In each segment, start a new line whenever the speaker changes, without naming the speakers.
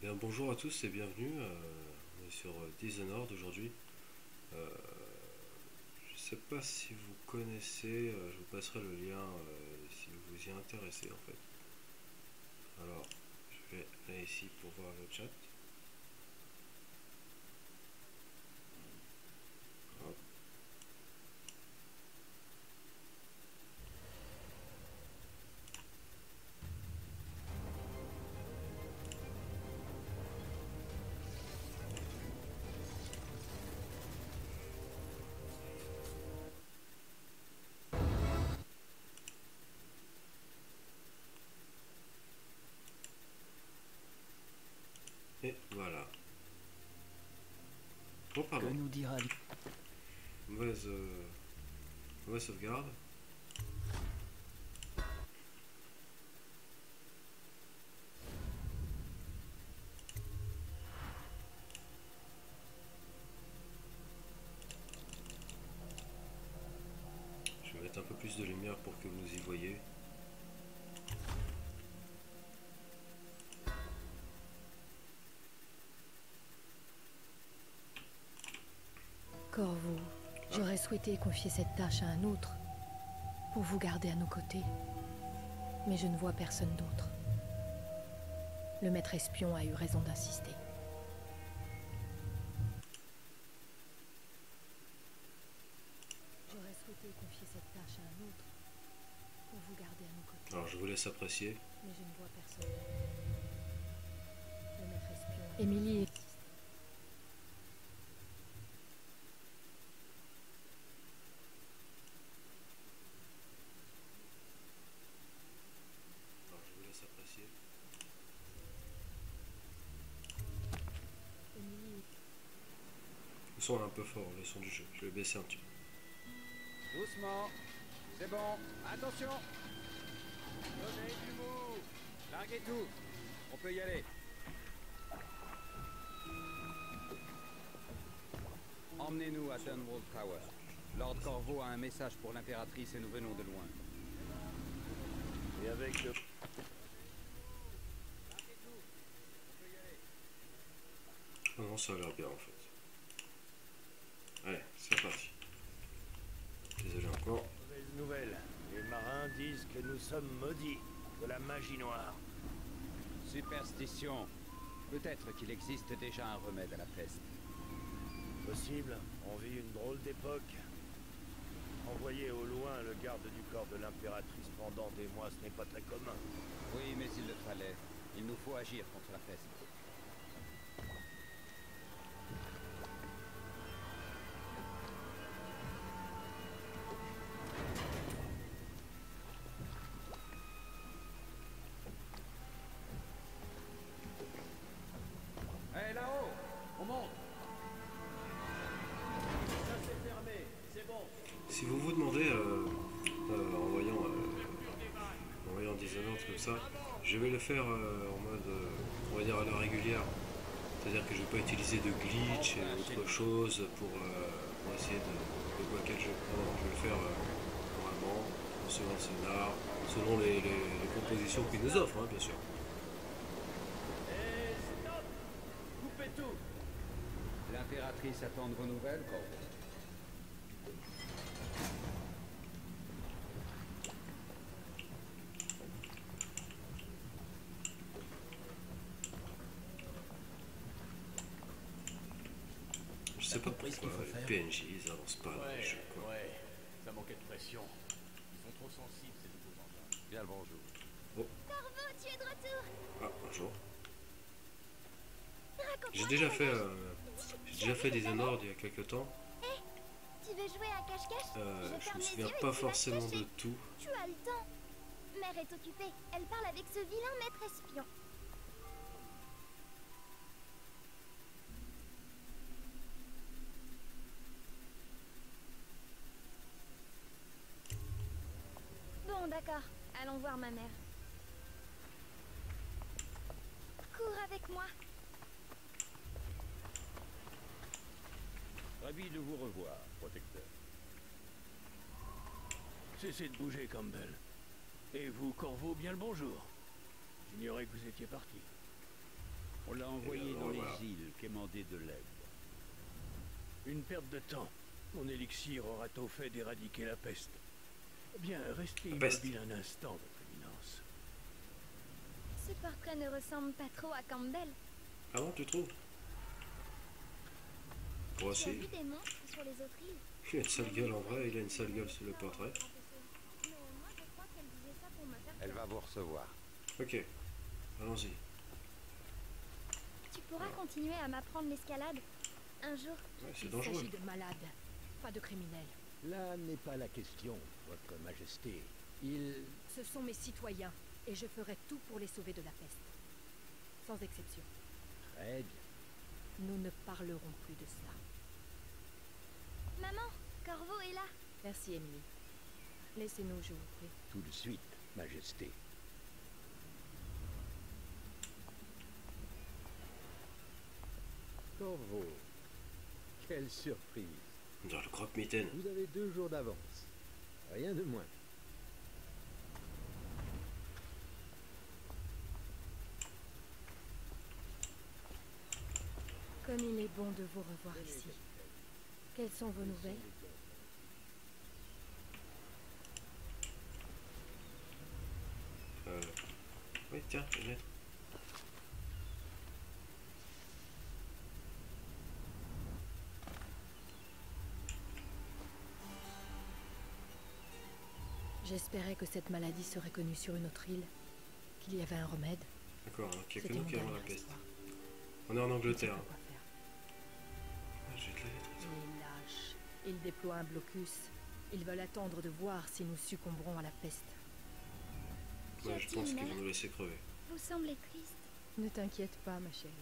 Bien, bonjour à tous et bienvenue. On est sur Dishonored aujourd'hui. Euh, je ne sais pas si vous connaissez, je vous passerai le lien si vous vous y intéressez en fait. Alors, je vais aller ici pour voir le chat. Hop. Et voilà. Oh,
Que
pardon.
nous dira
Mauvaise, mauvaise sauvegarde. Je vais mettre un peu plus de lumière pour que vous y voyez.
Corvo, j'aurais souhaité confier cette tâche à un autre, pour vous garder à nos côtés. Mais je ne vois personne d'autre. Le maître espion a eu raison d'insister. J'aurais souhaité confier cette tâche à un autre, pour vous garder à nos côtés.
Alors je vous laisse apprécier.
Mais je ne vois personne d'autre. Le maître espion a... Émilie est...
Alors je vous laisse apprécier.
Émilie
Le son est un peu fort, le son du jeu. Je vais baisser un petit peu.
Doucement, c'est bon, attention. Donnez du mou, larguez tout, on peut y aller. Emmenez-nous à Dunwall Tower. Lord Corvo a un message pour l'impératrice et nous venons de loin.
Et avec le...
Larguez tout, on peut y aller.
Oh non, ça a l'air bien en fait. Allez, c'est parti. Désolé encore.
Mauvaise nouvelle. Les marins disent que nous sommes maudits de la magie noire.
Superstition. Peut-être qu'il existe déjà un remède à la peste.
Possible, on vit une drôle d'époque. Envoyer au loin le garde du corps de l'impératrice pendant des mois, ce n'est pas très commun.
Oui, mais il le fallait. Il nous faut agir contre la peste. Hé, là-haut, on monte.
Ça c'est fermé, c'est bon.
Si vous vous demandez, en voyant Dishonored comme ça, je vais le faire en mode, on va dire à la régulière. C'est-à-dire que je ne vais pas utiliser de glitch et autre chose pour essayer de bloquer le jeu. Non, non, je vais le faire normalement, selon le scénar, selon les propositions qu'il nous offre, hein, bien sûr.
Et stop. Coupez tout.
L'impératrice attend de vos nouvelles, Corvo.
Je sais pas
compris ce
pourquoi
qu'il faut
les
faire.
PNJ ils avancent pas dans le jeu, quoi.
ouais. Ça manquait de pression. Ils sont trop sensibles, ces nouveaux engins. Bien le bonjour.
Corvo, tu es de retour.
Ah, bonjour.
Raconte-moi
J'ai déjà
ton
fait,
voyage.
j'ai déjà fait Dishonored il y a quelques temps.
Tu veux jouer à cache-cache?
Je
ferme
me
les
souviens
yeux et
pas
tu vas te
forcément de
cacher.
tout.
Tu as le temps. Mère est occupée. Elle parle avec ce vilain maître espion. Bon, d'accord. Allons voir ma mère. Cours avec moi.
Ravi de vous revoir, protecteur. Cessez de bouger, Campbell. Et vous, Corvo, bien le bonjour. J'ignorais que vous étiez parti.
On l'a envoyé
bien,
dans
voilà.
les îles quémander de l'aide.
Une perte de temps. Mon élixir aura tôt fait d'éradiquer la peste. Bien, restez
La peste.
immobile un instant, votre éminence.
Ce portrait ne ressemble pas trop à Campbell.
Ah bon, tu trouves? Moi
Tu as
aussi.
vu des monstres sur les autres îles?
Il a une sale gueule en vrai, il a une sale gueule sur le portrait.
Mais moi, je crois qu'elle disait ça pour me faire
Elle
peur.
va vous recevoir.
Ok, allons-y.
Tu pourras continuer à m'apprendre l'escalade un jour.
Ouais, c'est
Il
dangereux.
s'agit de malades, pas de criminels.
Là n'est pas la question, votre majesté. Il...
Ce sont mes citoyens, et je ferai tout pour les sauver de la peste. Sans exception.
Très bien.
Nous ne parlerons plus de cela.
Maman, Corvo est là.
Merci, Emily. Laissez-nous, je vous prie.
Tout de suite, majesté. Corvo, quelle surprise.
Dans le croque-mitaine.
Vous avez 2 jours d'avance. Rien de moins.
Comme il est bon de vous revoir ici. Quelles sont vos nouvelles?
Oui, tiens, une lettre.
J'espérais que cette maladie serait connue sur une autre île, qu'il y avait un remède.
D'accord, donc il n'y a que
C'était
nous
mon
qui avons la
dernier
peste.
espoir.
On est en
Je ne sais
Angleterre.
pas quoi faire.
Ah, je vais te la lettre.
Il est lâche. Ils déploient un blocus. Ils veulent attendre de voir si nous succomberons à la peste.
Ouais, je pense qu'ils vont
Mère,
nous laisser crever.
vous semblez triste.
Ne t'inquiète pas, ma chérie.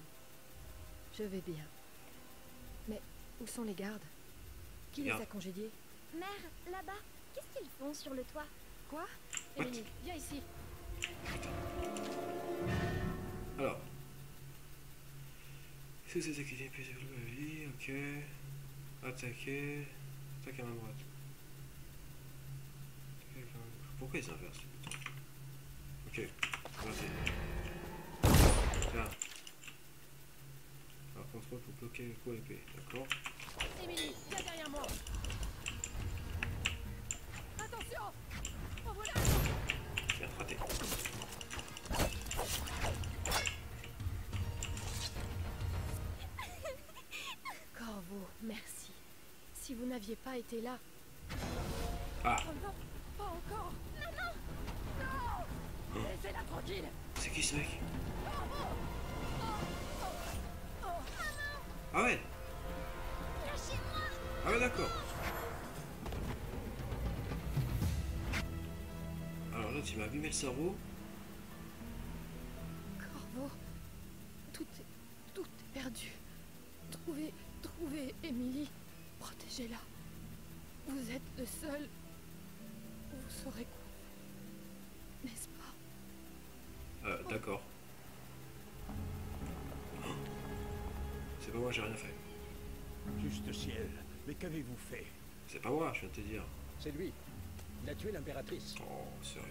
Je vais bien. Mais où sont les gardes? Qui les
Garde.
a congédiés?
Mère, là-bas, qu'est-ce qu'ils font sur le toit?
Quoi?
What?
Émilie, viens ici.
Alors. Est-ce que c'est acquitté plus de la vie? Ok. Attaquer. Attaque à main droite. Attaquer avec la main gauche. Pourquoi ils inversent tout le temps? Ok. Vas-y. Là. Alors contrôle pour bloquer le coup à l'épée. D'accord.
Émilie, viens derrière moi. Attention! En voilà!
Bien raté.
Corvo, merci. Si vous n'aviez pas été là...
Ah!
Oh non, pas encore! Maman! Non! Laissez-la tranquille!
C'est qui ce mec? Ah ouais!
Lâchez-moi!
Ah ouais, d'accord. Alors là, tu m'as abîmé le cerveau.
Corvo, tout est perdu. Trouvez Émilie. Protégez-la. Vous êtes le seul. Vous saurez quoi. N'est-ce pas?
D'accord. Oh. C'est pas moi, j'ai rien fait.
Juste ciel, mais qu'avez-vous fait?
C'est pas moi, je viens de te dire.
C'est lui. Il a tué l'impératrice.
Oh, sérieux.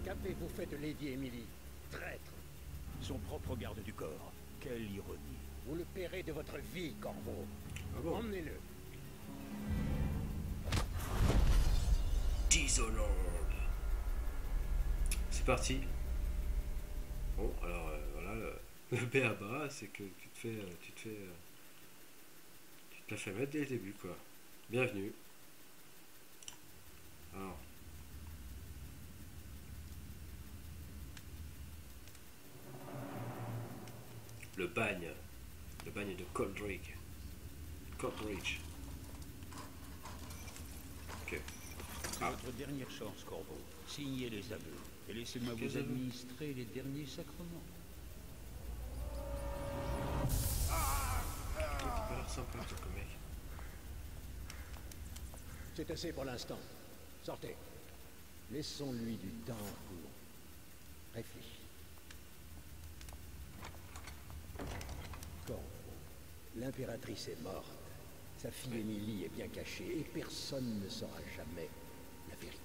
Qu'avez-vous fait de Lady Emily? Traître.
Son propre garde du corps. Quelle ironie.
Vous le paierez de votre vie, Corvo.
Ah bon?
Emmenez-le.
Dishonored. C'est parti. Bon, alors voilà, le B.A.-ba, c'est que tu te la fais mettre dès le début, quoi. Bienvenue. Alors. Le bagne de Coldridge. Coldridge. Ok.
C'est votre dernière chance, Corvo. Signez les aveux et laissez-moi
Quels
vous
aveux?
administrer les derniers sacrements.
T'as pas l'air sympa, toi, comme mec.
C'est assez pour l'instant. Sortez. Laissons-lui du temps pour réfléchir. Corvo, l'impératrice est morte. Sa fille Émilie est bien cachée et personne ne saura jamais la vérité.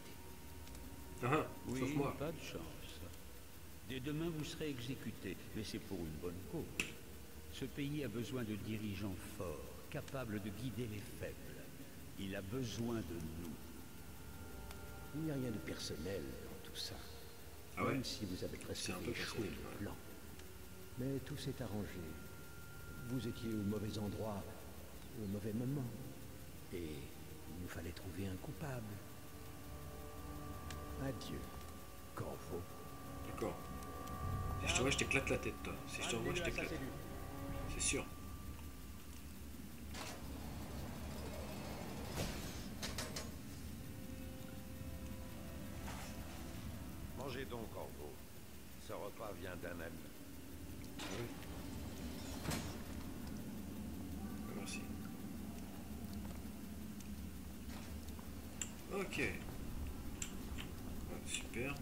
Ah,
Oui,
sauf moi.
pas de chance. Dès demain, vous serez exécuté, mais c'est pour une bonne cause. Ce pays a besoin de dirigeants forts, capables de guider les faibles. Il a besoin de nous.
Il n'y a rien de personnel dans tout ça.
Ah ouais?
Même si vous avez presque
C'est un peu
échoué
personnel,
le
ouais.
plan. Mais tout s'est arrangé. Vous étiez au mauvais endroit, au mauvais moment. Et il nous fallait trouver un coupable. Adieu, Corvo.
D'accord. Si je te vois, je t'éclate la tête, toi. Si je te revois, je t'éclate. C'est sûr.
Mangez donc, Corvo. Ce repas vient d'un ami.
Oui. Merci. Ok. Ouais, super.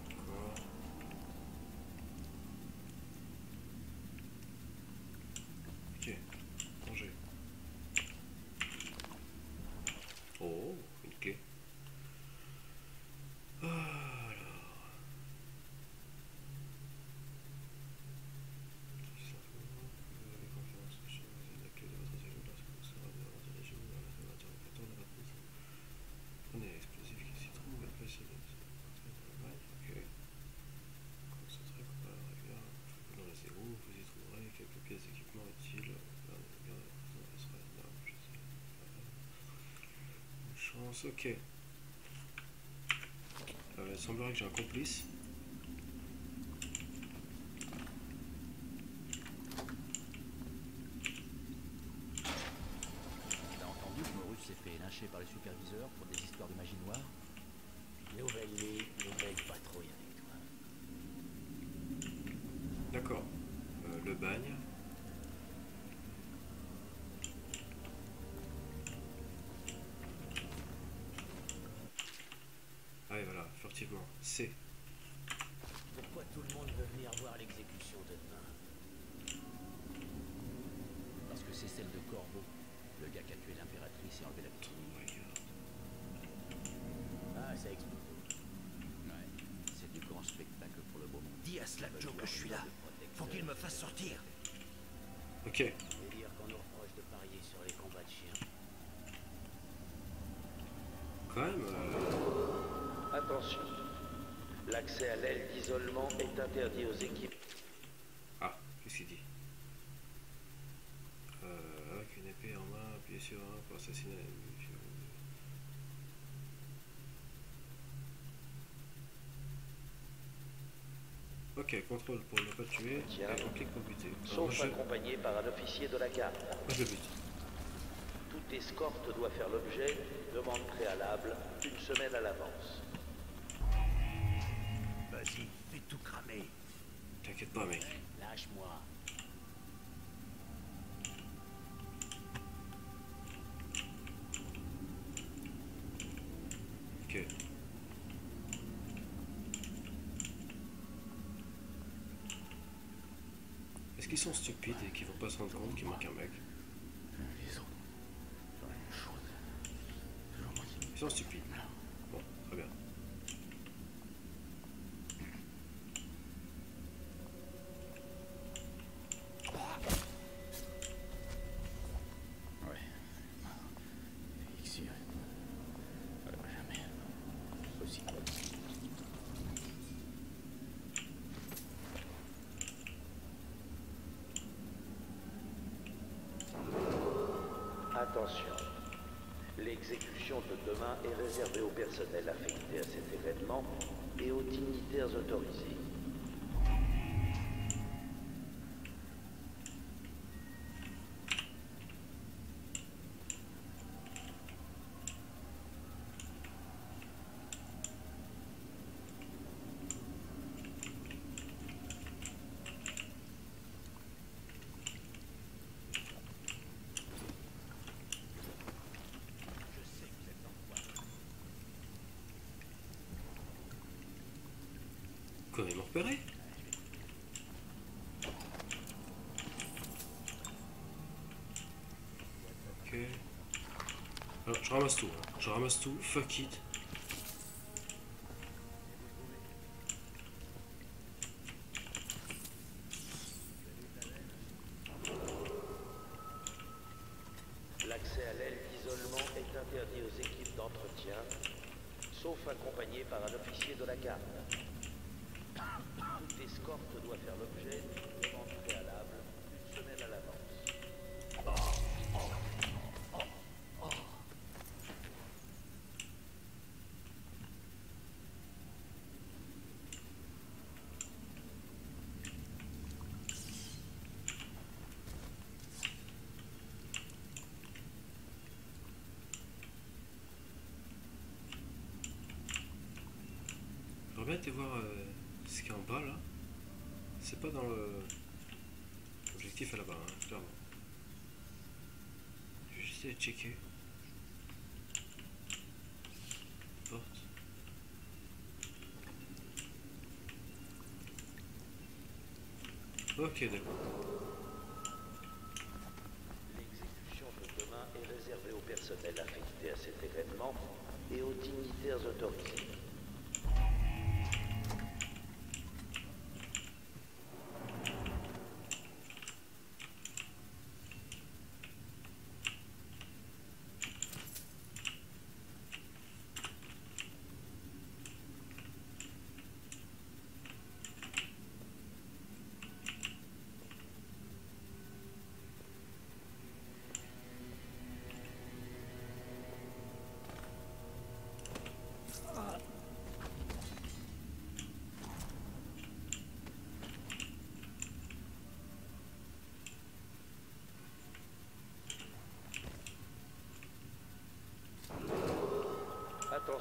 D'accord. Ok. Manger. Oh, une clé. Alors. Tout simplement, vous avez confiance, je vous ai la clé de votre cellule lorsque vous serez devant votre régime dans la interrogateur de votre mission. Prenez l'explosif qui s'y trouve et placez-le dans le bail. Ok. Concentrez pas régulièrement. Dans les égouts, vous y trouverez quelques pièces d'équipement utiles. Chance, ok. Il semblerait que j'ai un complice.
T'as entendu que Morus s'est fait lyncher par les superviseurs pour des histoires de magie noire?
Nouvelle ligue, nouvelle patrouille avec toi.
D'accord. Le bagne. Ah et voilà, furtivement. C.
Pourquoi tout le monde veut venir voir l'exécution de demain?
Parce que c'est celle de Corvo, le gars qui a tué l'impératrice et enlevé la petite.
Ah, ça explique.
Ouais, c'est du grand spectacle pour le moment.
Dis à Slapjaw que je suis là. Faut qu'il me fasse sortir.
Ok.
Et dire qu'on nous reproche de parier sur les combats de chiens.
Quand même.
Attention. L'accès à l'aile d'isolement est interdit aux équipes.
Ah, qu'est-ce qu'il dit? Avec une épée en main, appuyez sur un pour assassiner l'ennemi. Ok, contrôle pour ne pas tuer.
Tiens.
Et on clique pour buter. Alors,
Sauf
moi,
accompagné par un officier de la garde.
moi, je bute.
Toute escorte doit faire l'objet d'une demande préalable une semaine à l'avance.
Vas-y, fais tout cramer.
T'inquiète pas, mec.
Lâche-moi.
Ok. Est-ce qu'ils sont stupides et qu'ils vont pas se rendre compte qu'il manque un mec? Ils sont stupides. Bon, très bien.
Ouais. Elixir. Jamais. Possible.
Attention. L'exécution de demain est réservée au personnel affecté à cet événement et aux dignitaires autorisés.
Quoi, ils m'ont repéré? Ok. Alors, je ramasse tout. Hein. Je ramasse tout, fuck it.
L'accès à l'aile d'isolement est interdit aux équipes d'entretien, sauf accompagnées par un officier de la garde. Toute escorte doit faire l'objet d'une demande préalable une semaine à l'avance.
J'aimerais bien été voir ce qui est en bas là. C'est pas dans l'objectif à là-bas, hein, clairement. Je vais juste essayer de checker. Porte. Ok, d'accord.
L'exécution de demain est réservée au personnel affecté à cet événement et aux dignitaires autorisés.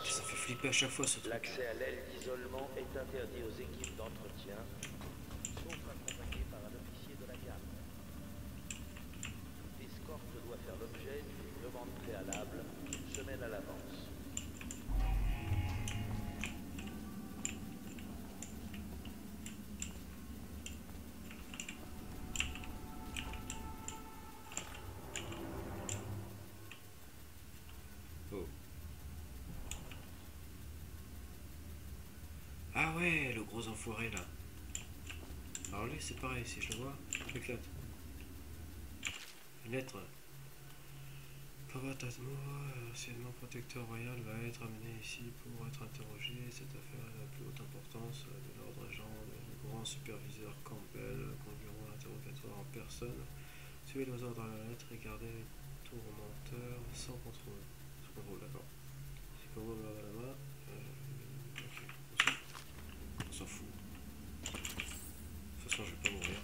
Ça fait flipper à chaque fois ce truc.
L'accès à l'aile d'isolement est interdit aux équipes d'entretien, sauf accompagnées par un officier de la garde. L'escorte doit faire l'objet d'une demande préalable une semaine à l'avance.
Ah ouais, le gros enfoiré là. Alors lui c'est pareil, si je le vois, je l'éclate. Une lettre. Pavatatmo, anciennement protecteur royal, va être amené ici pour être interrogé. Cette affaire est de la plus haute importance de l'ordre agent, le grand superviseur Campbell conduiront l'interrogatoire en personne. Suivez les ordres dans la lettre et gardez les tourmenteurs sans contrôle. Sans contrôle, d'accord. C'est comme vous l'avez à la main. On s'en fout. De toute façon, je vais pas mourir.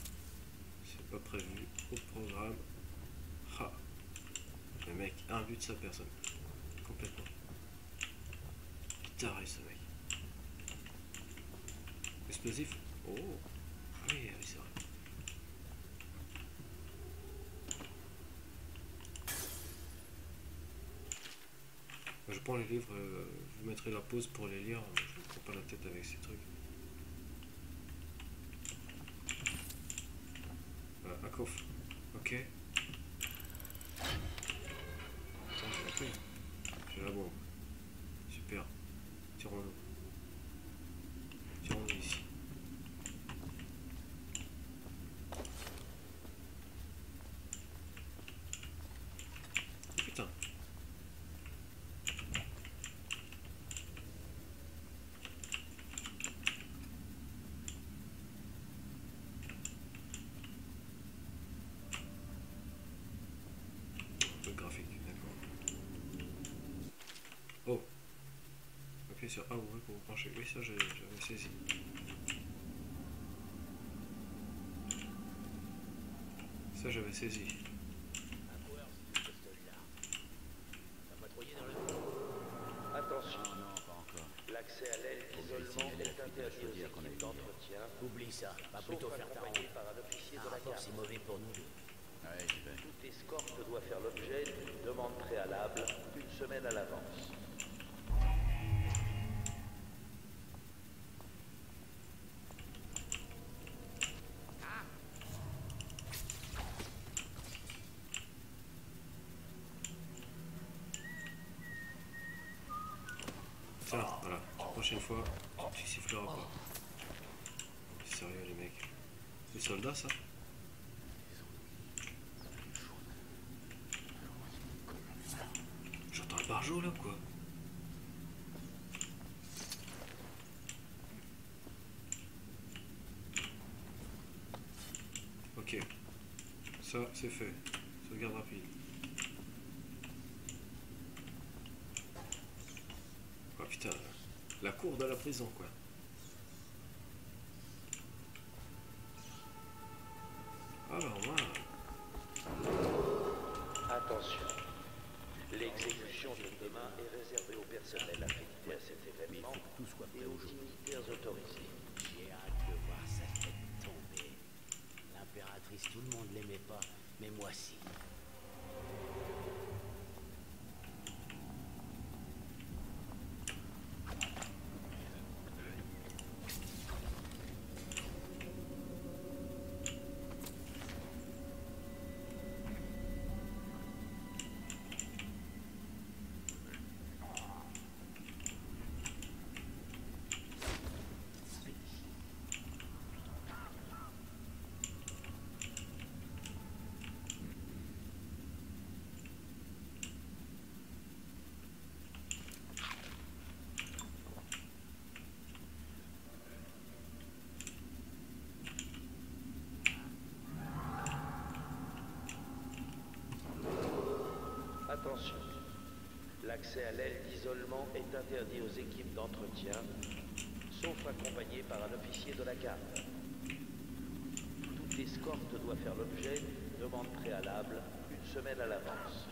C'est pas prévu au programme. Ha. Le mec imbue de sa personne. Complètement. Taré ce mec. Explosif. Oh. Ah oui, c'est vrai. Je prends les livres, vous mettrez la pause pour les lire. Je ne me prends pas la tête avec ces trucs. Un coffre. Ok. Attends, j'ai la clé. J'ai la bombe. Super. Tirons-nous. Tirons-nous ici. Putain. Graphique, d'accord. Oh. Ok, sur A, ouais, pour vous pencher. Oui, ça j'avais saisi. Ça j'avais saisi.
Attention,
Non, pas encore.
l'accès à l'aile d'isolement est interdit aux équipes d'entretien,
Oublie ça, va
sauf
plutôt faire ta
accompagnées
ronde.
par un officier
Un
de la
rapport,
garde.
c'est mauvais pour nous deux.
Ouais, j'y vais.
Toute escorte doit faire l'objet d'une demande préalable une semaine à l'avance.
Ça, voilà. La prochaine fois, tu siffleras pas. Sérieux les mecs. Les soldats ça? J'entends un barjot là quoi. Ok. Ça c'est fait. Sauvegarde rapide. Oh putain. La cour de la prison quoi. Alors voilà.
Attention. L'exécution de demain est réservée au personnel affecté à cet événement et aux dignitaires autorisés.
J'ai hâte de voir sa tête tomber. L'impératrice, tout le monde l'aimait pas, mais moi si.
Attention, l'accès à l'aile d'isolement est interdit aux équipes d'entretien, sauf accompagné par un officier de la garde. Toute escorte doit faire l'objet d'une demande préalable une semaine à l'avance.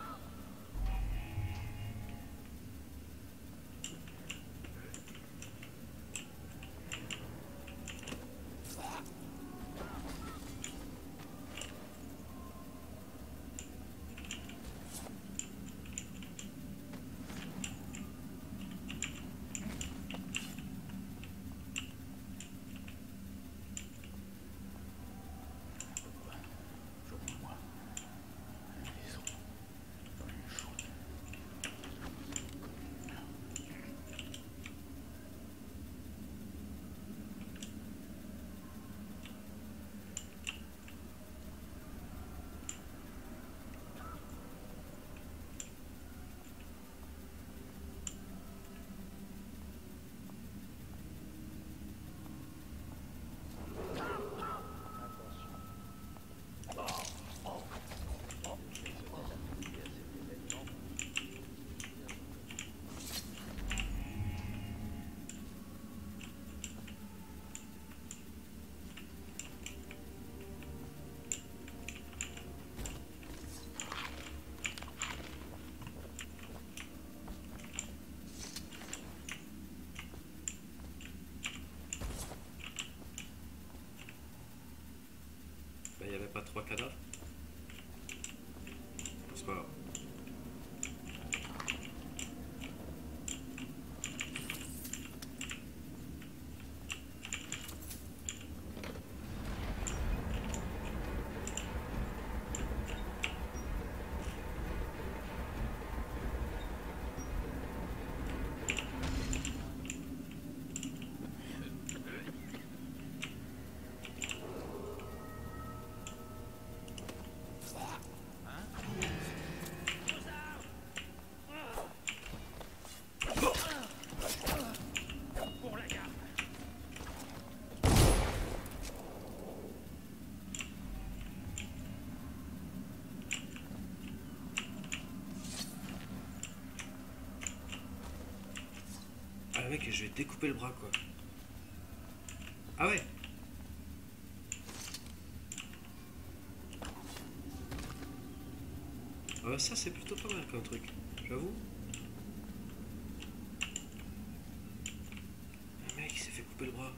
Il n'y avait pas 3 cadavres. C'est pas grave. Ah mec, je vais te découper le bras quoi. Ah ouais. Ça c'est plutôt pas mal comme truc, j'avoue. Le mec il s'est fait couper le bras.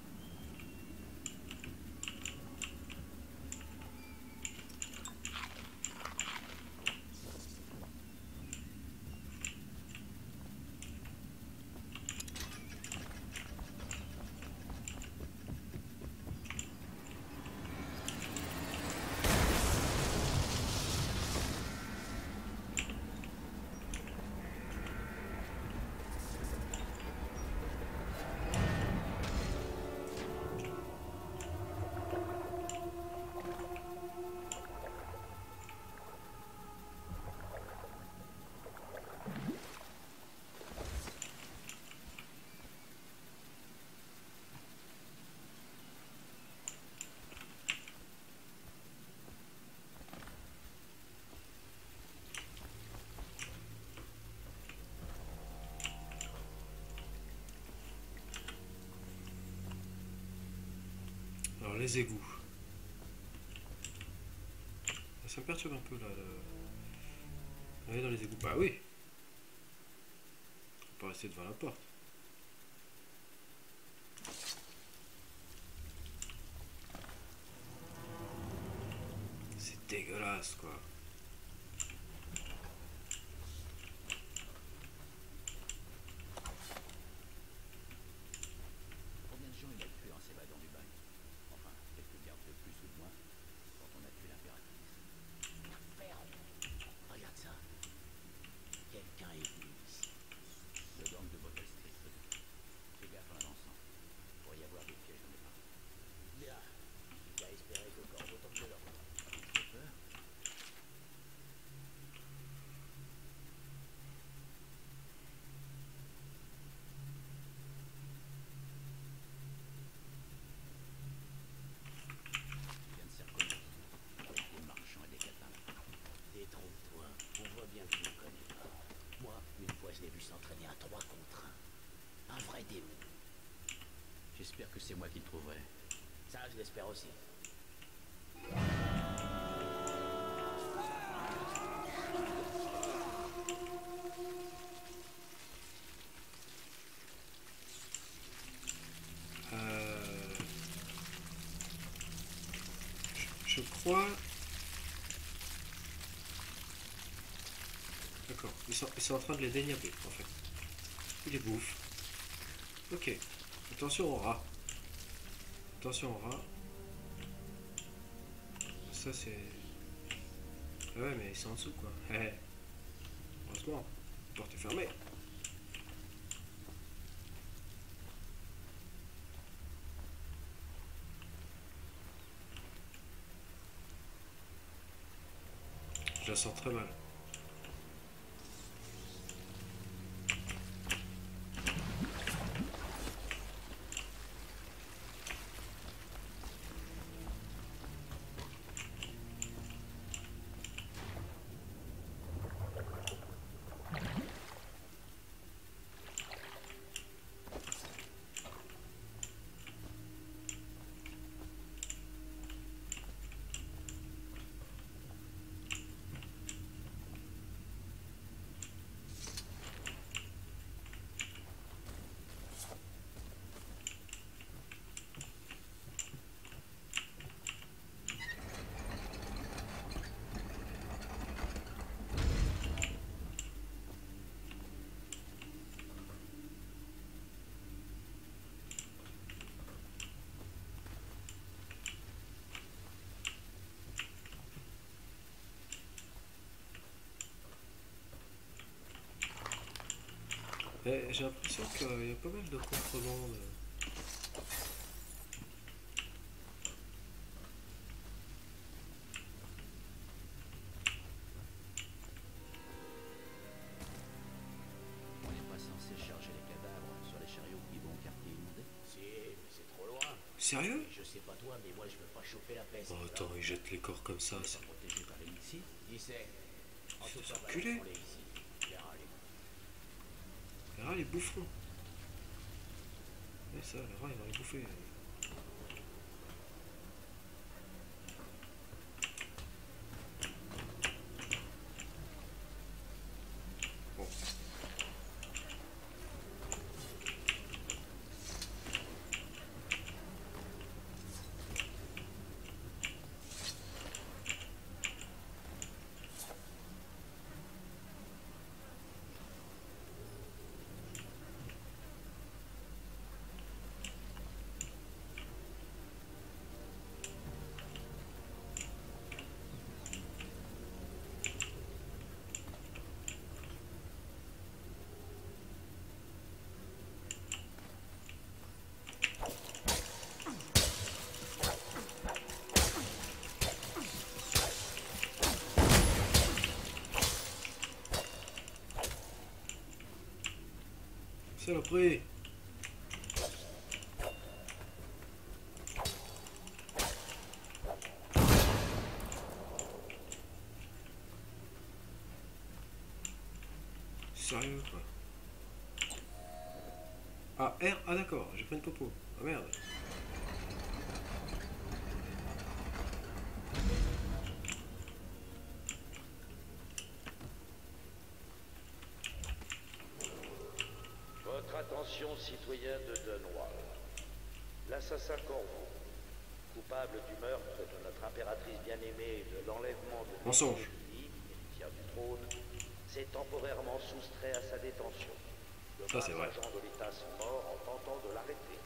les égouts. Ça me perturbe un peu là. Aller dans les égouts. Bah oui. On peut rester devant la porte. C'est dégueulasse quoi.
Combien de gens il a tué en s'évadant du bagne? Enfin, quelques gardes de plus ou de moins quand on a tué l'impératrice.
Merde. Regarde ça. Quelqu'un est venu ici.
Le gang de Bottle Street. Fais gaffe en avançant. Il pourrait y avoir des pièges dans les mains.
Bien. Il va espérer que Corbeau tombe de leur côté.
J'ai peur. Il vient de s'y reconnaître. Avec des marchands et des catins.
Détrompe-toi. On voit bien que tu ne connais pas. Moi, une fois, je l'ai vu s'entraîner à 3 contre 1. Un vrai démon.
J'espère que c'est moi qui le trouverai.
Ça, je l'espère aussi.
Je crois... D'accord, ils sont en train de les déniaber en fait. Ils les bouffent. Ok. Attention au rat. Attention au rat. Ça c'est... Ah ouais mais ils sont en dessous quoi. Heureusement. Porte est fermée. Je la sens très mal. J'ai l'impression qu'il y a pas mal de contrebande.
On n'est pas censé charger les cadavres sur les chariots qui vont au quartier inondé?
Si, mais c'est trop loin.
Sérieux?
Je sais pas toi, mais moi je veux pas choper la peste.
Oh attends, ils jettent les corps comme ça.
C'est protégé par l'élixir?
Qui sait? En tout cas,
enculés.
on est ici. Verra les
Les rats les boufferont. Et ça, les rats ils vont les bouffer. Bon. Saloperie. Sérieux quoi. Ah R, ah d'accord, j'ai pris une popo. Ah merde.
Attention, citoyens de Dunwall. L'assassin Corvo, coupable du meurtre de notre impératrice bien-aimée et de l'enlèvement de
Mensonge.
héritière du trône, s'est temporairement soustrait à sa détention. De
Ça, c'est vrai.
agents de l'État sont morts en tentant de l'arrêter.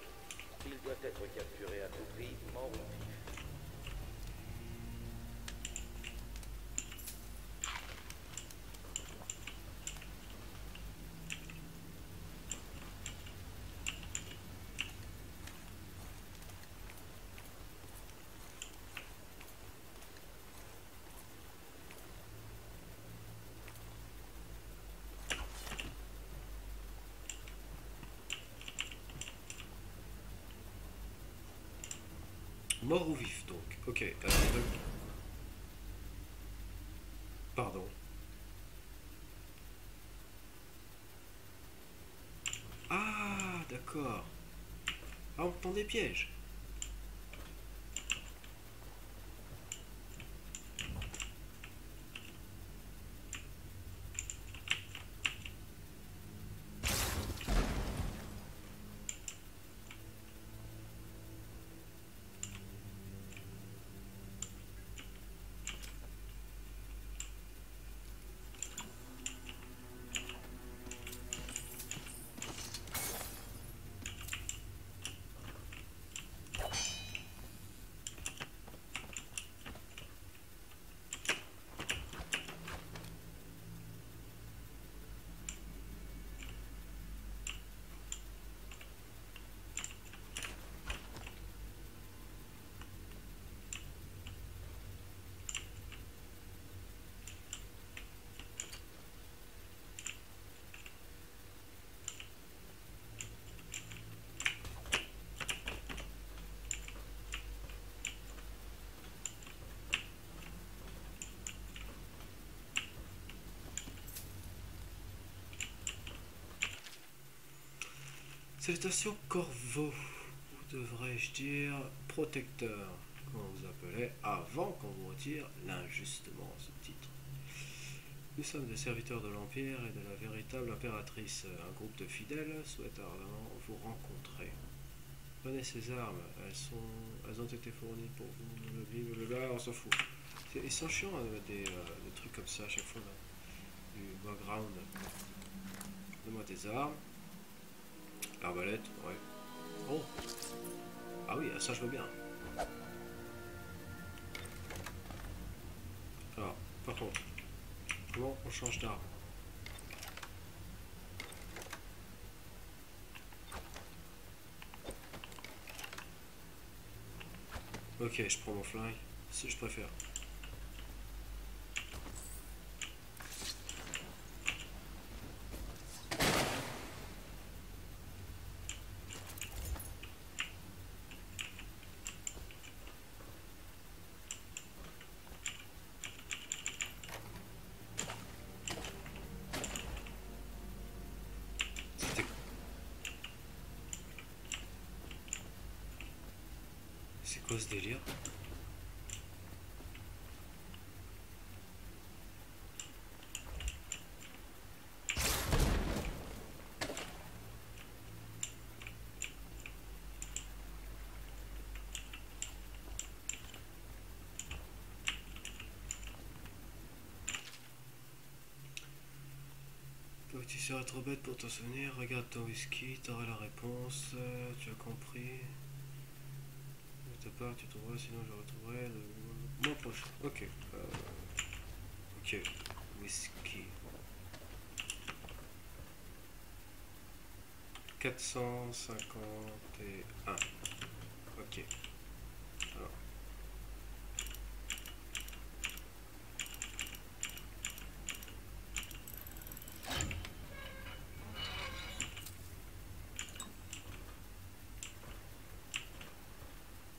Il doit être capturé à tout prix, mort ou vif.
Mort ou vif, donc. Ok. Pardon. Ah, d'accord. Ah, on tend des pièges. Salutations Corvo, ou devrais-je dire protecteur, comme on vous appelait avant qu'on vous retire l'injustement ce titre. Nous sommes des serviteurs de l'Empire et de la véritable impératrice. Un groupe de fidèles souhaite ardemment vous rencontrer. Prenez ces armes, elles ont été fournies pour vous. Le gars, on s'en fout. Ils sont chiants des trucs comme ça à chaque fois, là. Du background. Donne-moi tes armes. L'arbalète, ouais. Oh. Ah oui, ça je veux bien. Alors, par contre, comment on change d'arme? Ok, je prends mon flingue, si je préfère. C'est quoi ce délire? Toi tu seras trop bête pour t'en souvenir, regarde ton whisky, t'auras la réponse, tu as compris. De ta part, tu trouveras, sinon je retrouverai le mois prochain. Ok. Ok. Whisky. 451. Ok. Alors.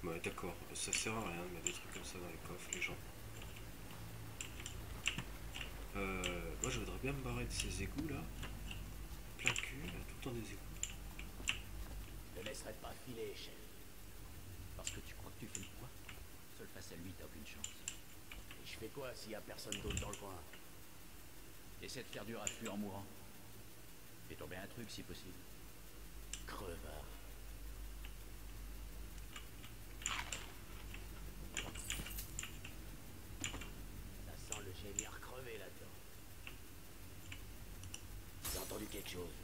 Ouais, d'accord, ça sert à rien de mettre des trucs comme ça dans les coffres, les gens. Moi je voudrais bien me barrer de ces égouts là. Plein cul, là, tout le temps des égouts.
Je te laisserai pas filer, chef. Parce que tu crois que tu fais le poids? Seul face à lui, t'as aucune chance. Et je fais quoi s'il y a personne d'autre dans le coin? Essaie de faire du raffut en mourant. Fais tomber un truc si possible. crevard. Ça sent le génieur crevé là-dedans. J'ai entendu quelque chose.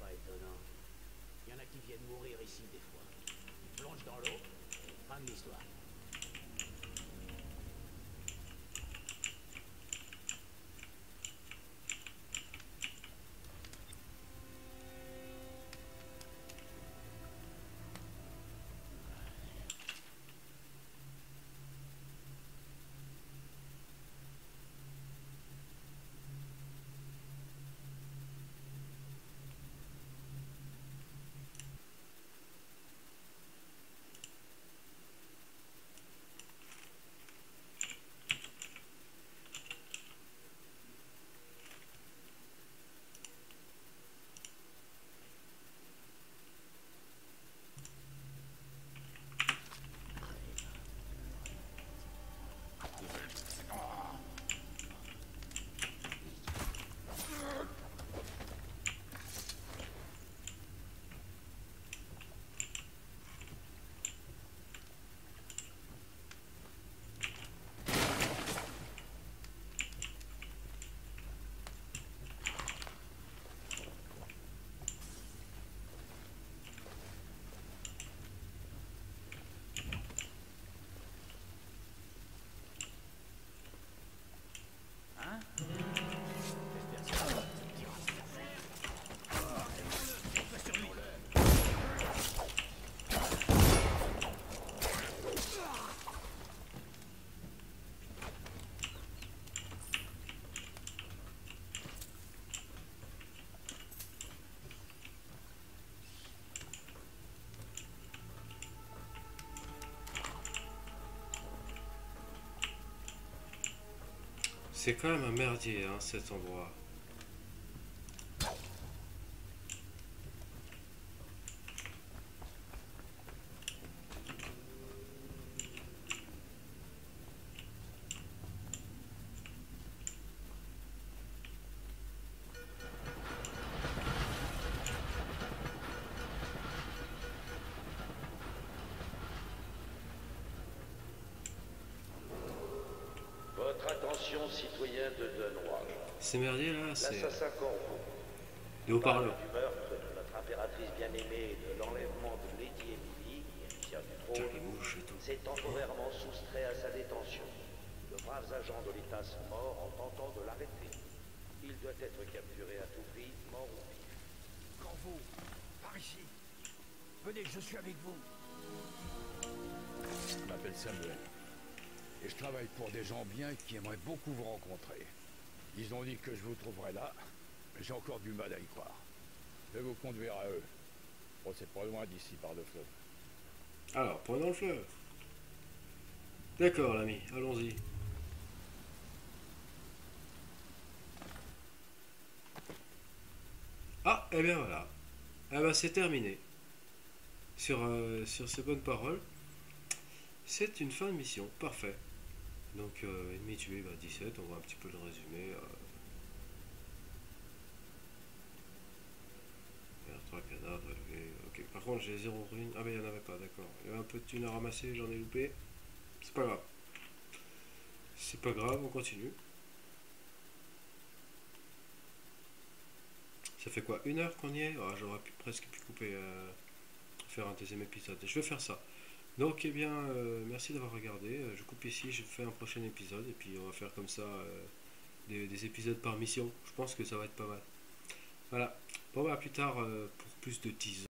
Pas étonnant. Il y en a qui viennent mourir ici des fois. Ils plongent dans l'eau, fin de l'histoire.
C'est quand même un merdier, hein, cet endroit.
Votre attention, citoyens de Dunwall.
Ces merdiers là, c'est
L'assassin Corvo,
des haut-parleurs.
du meurtre de notre impératrice bien-aimée et de l'enlèvement de Lady Emily, héritière du trône, s'est temporairement soustrait à sa détention. De braves agents de l'État sont morts en tentant de l'arrêter. Il doit être capturé à tout prix, mort ou vif.
Corvo, par ici. Venez, je suis avec vous.
Je m'appelle Samuel. Et je travaille pour des gens bien qui aimeraient beaucoup vous rencontrer. Ils ont dit que je vous trouverais là, mais j'ai encore du mal à y croire. Je vais vous conduire à eux. Bon, c'est pas loin d'ici par le fleuve.
Alors, prenons le fleuve. D'accord, l'ami, allons-y. Ah, et bien voilà. Ah ben c'est terminé. Sur ces bonnes paroles, c'est une fin de mission. Parfait. Donc, ennemi tué, 17, on voit un petit peu le résumé. 3 cadavres élevés. Ok, par contre, j'ai 0 runes. Ah, mais il n'y en avait pas, d'accord. Il y avait un peu de thunes à ramasser, j'en ai loupé. C'est pas grave. C'est pas grave, on continue. Ça fait quoi, 1 heure qu'on y est? Ah, j'aurais presque pu couper, faire un deuxième épisode. Je vais faire ça. Donc, eh bien, merci d'avoir regardé. Je coupe ici, je fais un prochain épisode. Et puis, on va faire comme ça des épisodes par mission. Je pense que ça va être pas mal. Voilà. Bon, bah, à plus tard pour plus de teasers.